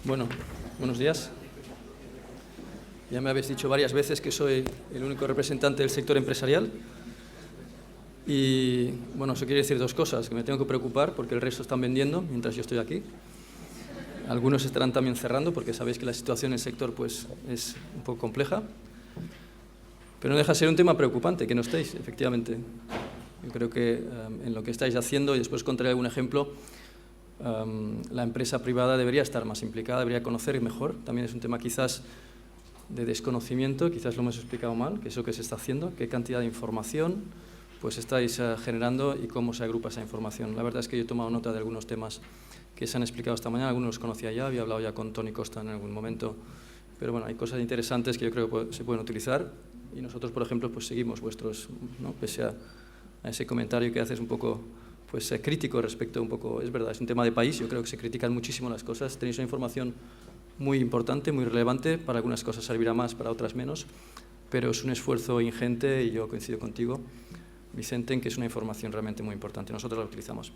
Bueno, buenos días. Ya me habéis dicho varias veces que soy el único representante del sector empresarial. Y bueno, eso quiere decir dos cosas, que me tengo que preocupar porque el resto están vendiendo mientras yo estoy aquí. Algunos estarán también cerrando porque sabéis que la situación en el sector pues, es un poco compleja. Pero no deja de ser un tema preocupante, que no estéis, efectivamente. Yo creo que en lo que estáis haciendo, y después contaré algún ejemplo, la empresa privada debería estar más implicada, debería conocer mejor. También es un tema quizás de desconocimiento, quizás lo hemos explicado mal, que es lo que se está haciendo, qué cantidad de información pues estáis generando y cómo se agrupa esa información. La verdad es que yo he tomado nota de algunos temas que se han explicado esta mañana, algunos los conocía ya, había hablado ya con Tony Costa en algún momento, pero bueno, hay cosas interesantes que yo creo que se pueden utilizar y nosotros, por ejemplo, pues seguimos vuestros, ¿no? Pese a ese comentario que haces un poco pues crítico respecto un poco, es verdad, es un tema de país, yo creo que se critican muchísimo las cosas, tenéis una información muy importante, muy relevante, para algunas cosas servirá más, para otras menos, pero es un esfuerzo ingente y yo coincido contigo, Vicente, en que es una información realmente muy importante, nosotros la utilizamos.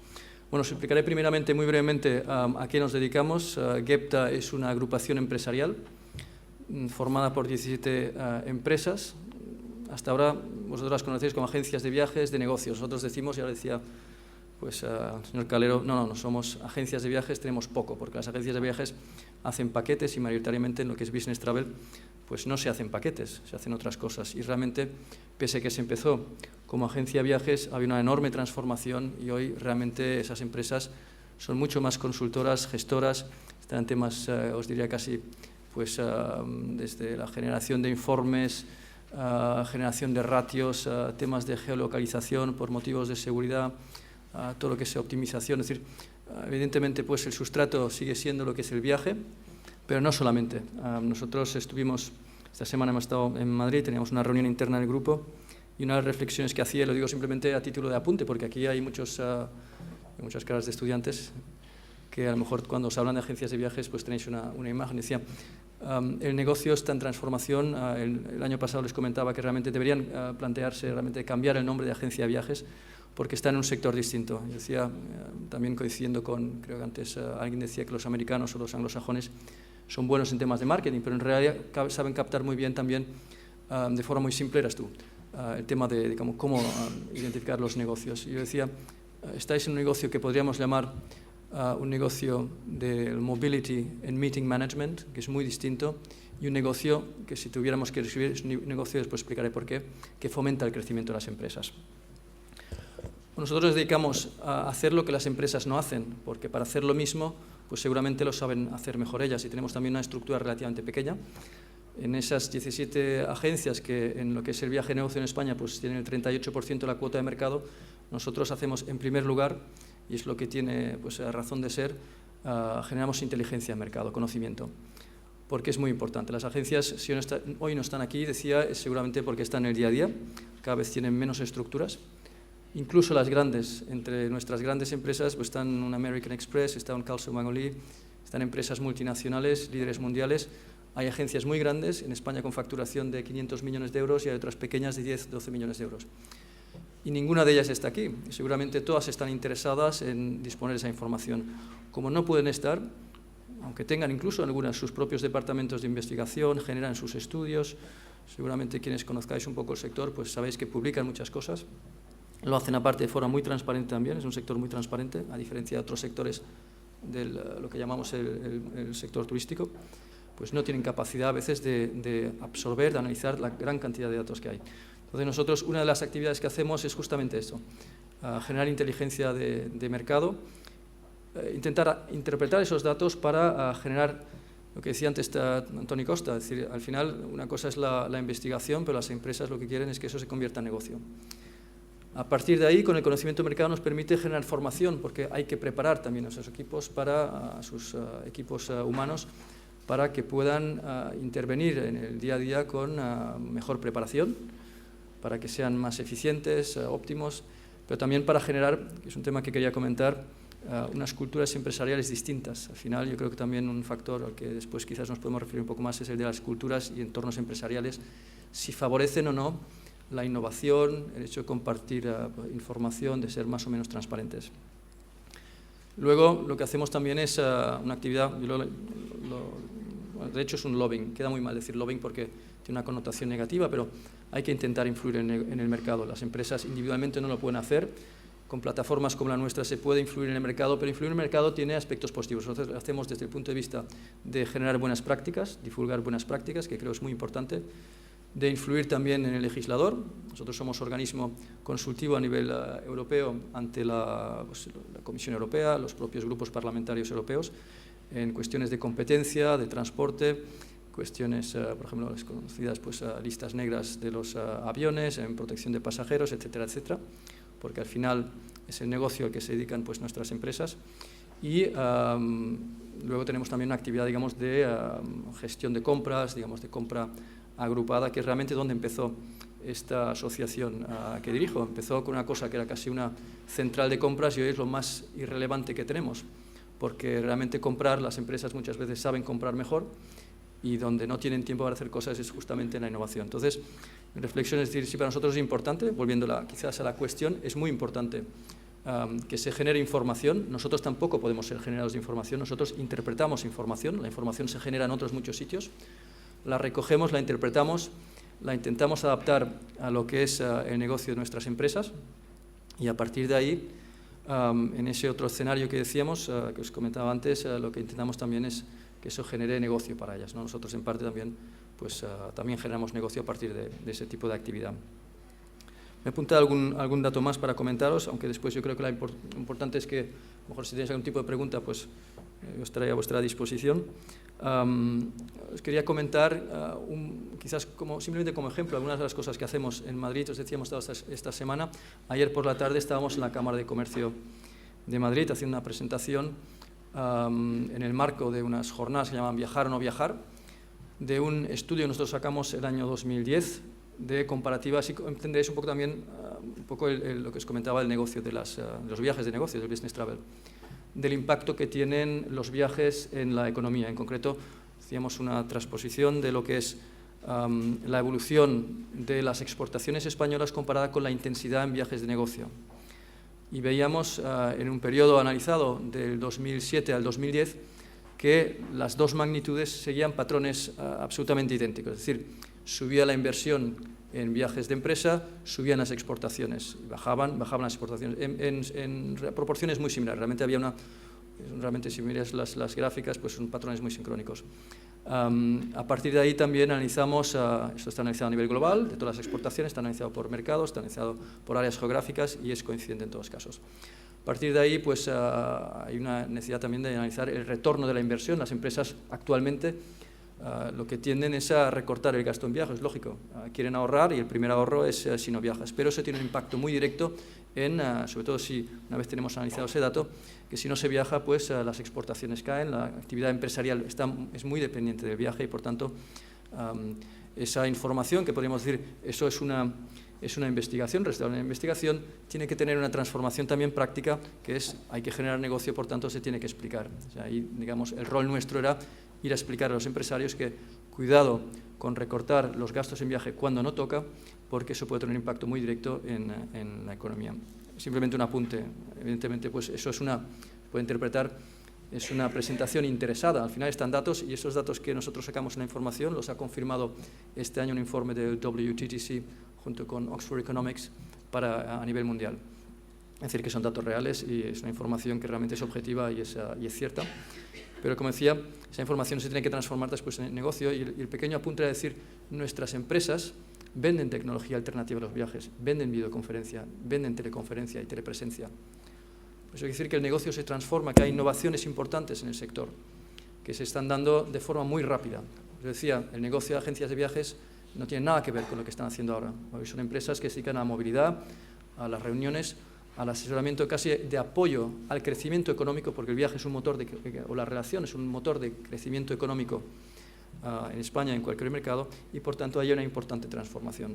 Bueno, os explicaré primeramente, muy brevemente, a qué nos dedicamos. Gepta es una agrupación empresarial formada por 17 empresas. Hasta ahora vosotros las conocéis como agencias de viajes, de negocios. Nosotros decimos, y ahora decía pues, señor Calero, no somos agencias de viajes, tenemos poco, porque las agencias de viajes hacen paquetes y mayoritariamente en lo que es Business Travel pues no se hacen paquetes, se hacen otras cosas. Y realmente, pese a que se empezó como agencia de viajes, había una enorme transformación y hoy realmente esas empresas son mucho más consultoras, gestoras, están en temas, os diría casi, pues desde la generación de informes, generación de ratios, temas de geolocalización por motivos de seguridad, todo lo que es optimización. Es decir, evidentemente pues el sustrato sigue siendo lo que es el viaje, pero no solamente. Nosotros estuvimos, esta semana hemos estado en Madrid, teníamos una reunión interna del grupo y una de las reflexiones que hacía, lo digo simplemente a título de apunte, porque aquí hay muchas caras de estudiantes que a lo mejor cuando os hablan de agencias de viajes pues tenéis una imagen. Decía, el negocio está en transformación. El año pasado les comentaba que realmente deberían plantearse realmente cambiar el nombre de agencia de viajes porque está en un sector distinto. Yo decía, también coincidiendo con, creo que antes alguien decía que los americanos o los anglosajones son buenos en temas de marketing, pero en realidad saben captar muy bien también, de forma muy simple, eras tú, el tema de cómo identificar los negocios. Yo decía, estáis en un negocio que podríamos llamar un negocio del Mobility and Meeting Management, que es muy distinto, y un negocio que si tuviéramos que describir es un negocio, después explicaré por qué, que fomenta el crecimiento de las empresas. Nosotros nos dedicamos a hacer lo que las empresas no hacen, porque para hacer lo mismo, pues seguramente lo saben hacer mejor ellas, y tenemos también una estructura relativamente pequeña. En esas 17 agencias que en lo que es el viaje de negocio en España pues tienen el 38% de la cuota de mercado, nosotros hacemos en primer lugar, y es lo que tiene pues, razón de ser, generamos inteligencia de mercado, conocimiento, porque es muy importante. Las agencias, si hoy no están aquí, decía, es seguramente porque están en el día a día, cada vez tienen menos estructuras. Incluso las grandes, entre nuestras grandes empresas, pues están un American Express, está un Carlson Wagonlit, están empresas multinacionales, líderes mundiales. Hay agencias muy grandes, en España con facturación de 500 millones de euros y hay otras pequeñas de 10, 12 millones de euros. Y ninguna de ellas está aquí. Seguramente todas están interesadas en disponer de esa información. Como no pueden estar, aunque tengan incluso algunas sus propios departamentos de investigación, generan sus estudios, seguramente quienes conozcáis un poco el sector, pues sabéis que publican muchas cosas. Lo hacen aparte de forma muy transparente también, es un sector muy transparente, a diferencia de otros sectores de lo que llamamos el sector turístico, pues no tienen capacidad a veces de absorber, de analizar la gran cantidad de datos que hay. Entonces nosotros, una de las actividades que hacemos es justamente esto, generar inteligencia de mercado, intentar interpretar esos datos para generar lo que decía antes Tony Costa, es decir, al final una cosa es la investigación, pero las empresas lo que quieren es que eso se convierta en negocio. A partir de ahí, con el conocimiento de mercado nos permite generar formación, porque hay que preparar también a esos equipos, a sus equipos humanos, para que puedan intervenir en el día a día con mejor preparación, para que sean más eficientes, óptimos, pero también para generar, que es un tema que quería comentar, unas culturas empresariales distintas. Al final, yo creo que también un factor al que después quizás nos podemos referir un poco más es el de las culturas y entornos empresariales, si favorecen o no la innovación, el hecho de compartir información, de ser más o menos transparentes. Luego, lo que hacemos también es una actividad, yo lo bueno, de hecho es un lobbying, queda muy mal decir lobbying porque tiene una connotación negativa, pero hay que intentar influir en el mercado. Las empresas individualmente no lo pueden hacer. Con plataformas como la nuestra se puede influir en el mercado, pero influir en el mercado tiene aspectos positivos. Nosotros lo hacemos desde el punto de vista de generar buenas prácticas, divulgar buenas prácticas, que creo es muy importante, de influir también en el legislador. Nosotros somos organismo consultivo a nivel europeo ante la Comisión Europea, los propios grupos parlamentarios europeos, en cuestiones de competencia, de transporte, cuestiones, por ejemplo, las conocidas listas negras de los aviones, en protección de pasajeros, etcétera, etcétera, porque al final es el negocio al que se dedican nuestras empresas. Y luego tenemos también una actividad, digamos, de gestión de compras, digamos, de compra agrupada, que es realmente donde empezó esta asociación que dirijo. Empezó con una cosa que era casi una central de compras y hoy es lo más irrelevante que tenemos, porque realmente comprar, las empresas muchas veces saben comprar mejor y donde no tienen tiempo para hacer cosas es justamente en la innovación. Entonces, mi reflexión es decir, si para nosotros es importante, volviendo quizás a la cuestión, es muy importante que se genere información. Nosotros tampoco podemos ser generadores de información, nosotros interpretamos información, la información se genera en otros muchos sitios, la recogemos, la interpretamos, la intentamos adaptar a lo que es el negocio de nuestras empresas y a partir de ahí, en ese otro escenario que decíamos, que os comentaba antes, lo que intentamos también es que eso genere negocio para ellas, ¿no? Nosotros en parte también, también generamos negocio a partir de ese tipo de actividad. Me he apuntado algún dato más para comentaros, aunque después yo creo que lo importante es que, a lo mejor si tenéis algún tipo de pregunta, pues yo estaré a vuestra disposición. Os quería comentar, quizás simplemente como ejemplo, algunas de las cosas que hacemos en Madrid. Os decíamos esta semana, ayer por la tarde estábamos en la Cámara de Comercio de Madrid haciendo una presentación en el marco de unas jornadas que llaman Viajar o no viajar, de un estudio que nosotros sacamos el año 2010 de comparativas, y entenderéis un poco también lo que os comentaba del negocio, de los viajes de negocio, del business travel, del impacto que tienen los viajes en la economía. En concreto, hacíamos una transposición de lo que es la evolución de las exportaciones españolas comparada con la intensidad en viajes de negocio. Y veíamos en un periodo analizado del 2007 al 2010 que las dos magnitudes seguían patrones absolutamente idénticos, es decir, subía la inversión en viajes de empresa, subían las exportaciones, y bajaban las exportaciones en proporciones muy similares. Realmente si miras las gráficas, pues son patrones muy sincrónicos. A partir de ahí también analizamos, esto está analizado a nivel global, de todas las exportaciones, está analizado por mercados, está analizado por áreas geográficas y es coincidente en todos los casos. A partir de ahí, pues hay una necesidad también de analizar el retorno de la inversión. Las empresas actualmente lo que tienden es a recortar el gasto en viajes, lógico. Quieren ahorrar y el primer ahorro es si no viajas. Pero eso tiene un impacto muy directo sobre todo si una vez tenemos analizado ese dato, que si no se viaja, pues las exportaciones caen, la actividad empresarial es muy dependiente del viaje y por tanto esa información que podríamos decir, eso es una investigación, resultado de una investigación, tiene que tener una transformación también práctica, que es, hay que generar negocio, por tanto se tiene que explicar. O sea, ahí, digamos, el rol nuestro era ir a explicar a los empresarios que cuidado con recortar los gastos en viaje cuando no toca, porque eso puede tener un impacto muy directo en la economía. Simplemente un apunte, evidentemente, pues eso puede interpretar, es una presentación interesada, al final están datos y esos datos que nosotros sacamos en la información los ha confirmado este año un informe del WTTC junto con Oxford Economics a nivel mundial. Es decir, que son datos reales y es una información que realmente es objetiva y es cierta. Pero, como decía, esa información se tiene que transformar después en negocio y el pequeño apunte era decir, nuestras empresas venden tecnología alternativa a los viajes, venden videoconferencia, venden teleconferencia y telepresencia. Eso quiere decir que el negocio se transforma, que hay innovaciones importantes en el sector, que se están dando de forma muy rápida. Os decía, el negocio de agencias de viajes no tiene nada que ver con lo que están haciendo ahora. Hoy son empresas que se dedican a la movilidad, a las reuniones, al asesoramiento casi de apoyo al crecimiento económico, porque el viaje es un motor, o la relación es un motor de crecimiento económico en España, en cualquier mercado, y por tanto hay una importante transformación.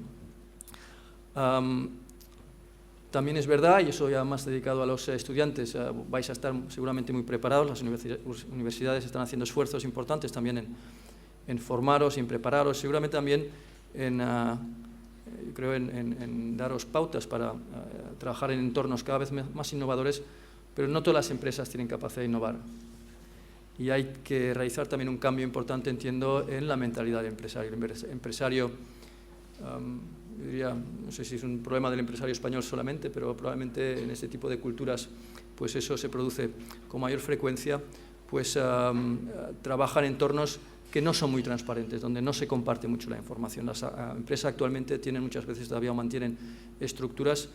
También es verdad, y eso ya más dedicado a los estudiantes, vais a estar seguramente muy preparados, las universidades están haciendo esfuerzos importantes también en formaros y en prepararos, seguramente también creo en daros pautas para trabajar en entornos cada vez más innovadores, pero no todas las empresas tienen capacidad de innovar. y hay que realizar también un cambio importante, entiendo, en la mentalidad del empresario. El empresario, diría, no sé si es un problema del empresario español solamente, pero probablemente en este tipo de culturas pues eso se produce con mayor frecuencia, pues trabajan en entornos que no son muy transparentes, donde no se comparte mucho la información. Las empresas actualmente tienen muchas veces todavía mantienen estructuras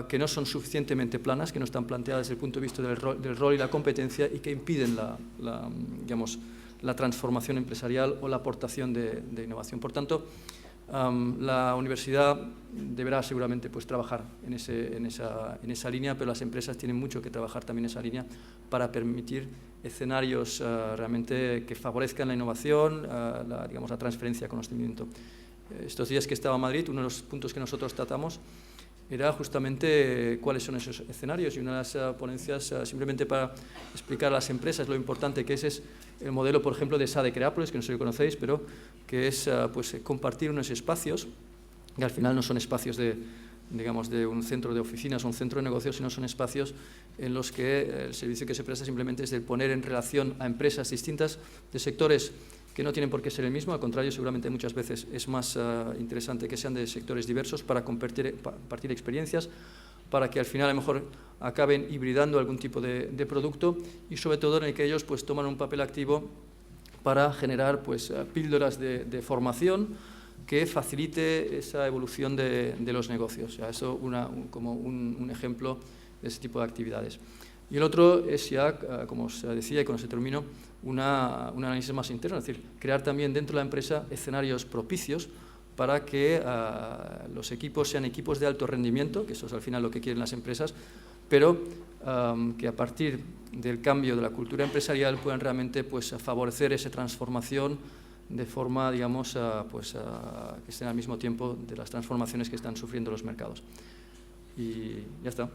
que no son suficientemente planas, que no están planteadas desde el punto de vista del rol y la competencia y que impiden la transformación empresarial o la aportación de innovación. Por tanto, la universidad deberá seguramente pues, trabajar en esa línea, pero las empresas tienen mucho que trabajar también en esa línea para permitir escenarios realmente que favorezcan la innovación, la transferencia de conocimiento. Estos días que estaba en Madrid, uno de los puntos que nosotros tratamos era justamente cuáles son esos escenarios, y una de las ponencias, simplemente para explicar a las empresas lo importante que es el modelo, por ejemplo, de SADE Creápolis, que no sé si lo conocéis, pero que es pues, compartir unos espacios, que al final no son espacios de un centro de oficinas o un centro de negocios, sino son espacios en los que el servicio que se presta simplemente es de poner en relación a empresas distintas de sectores que no tienen por qué ser el mismo, al contrario, seguramente muchas veces es más interesante que sean de sectores diversos para compartir experiencias, para que al final a lo mejor acaben hibridando algún tipo de producto y sobre todo en el que ellos pues, toman un papel activo para generar pues, píldoras de formación que facilite esa evolución de los negocios. O sea, eso como un ejemplo de ese tipo de actividades. Y el otro es ya, como os decía y con eso termino, un análisis más interno, es decir, crear también dentro de la empresa escenarios propicios para que los equipos sean equipos de alto rendimiento, que eso es al final lo que quieren las empresas, pero que a partir del cambio de la cultura empresarial puedan realmente pues, favorecer esa transformación de forma, digamos, que estén al mismo tiempo de las transformaciones que están sufriendo los mercados. Y ya está.